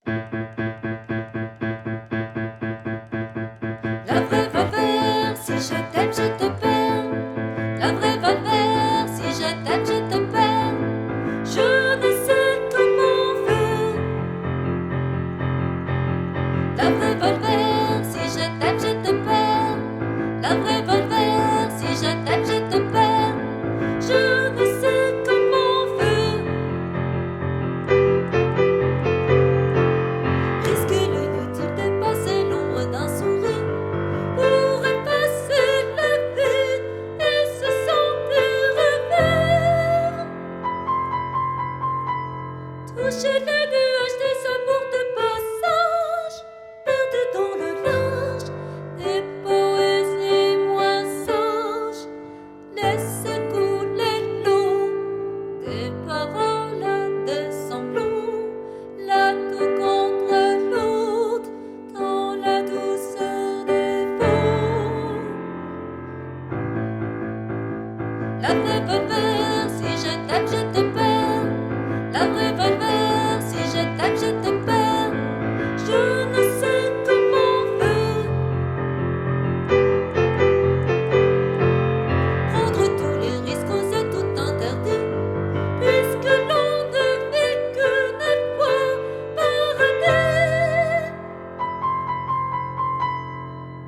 La vraie Revolver, si je t'aime, je te perds. La vraie Revolver, si je t'aime, je te perds. Je ne sais comment faire. La vraie Revolver, si je t'aime, je te perds. La vraie Revolver, si je t'aime, je te perds. Je ne sais comment faire. Risque-le-t-il de passer l'ombre d'un sourire pour effacer le vide et se sentir vert? Toucher les nuages des amours de passage, perdre dans le large des poésies moins sages, laisser couler l'eau des paroles de semblant, l'un contre l'autre dans la douceur des vents. La vraie Revolver, si je t'aime, je te perds. La vraie Revolver, si je t'aime, je te perds. Je ne sais comment faire. Prendre tous les risques, oser tout interdit, puisque l'on ne vit qu'une fois par année.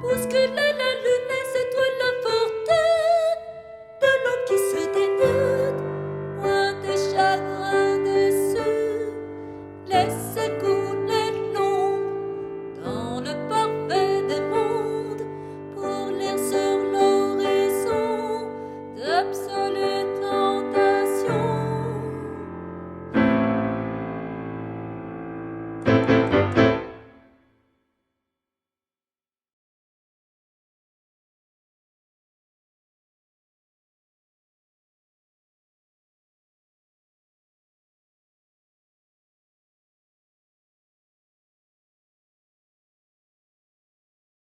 Bousculer la lune et c'est toi la fortune de l'eau qui se dénude, loin des chagrins déçus. Laissez couler l'ombre dans le parfait des mondes pour lire sur l'horizon d'absolues tentations.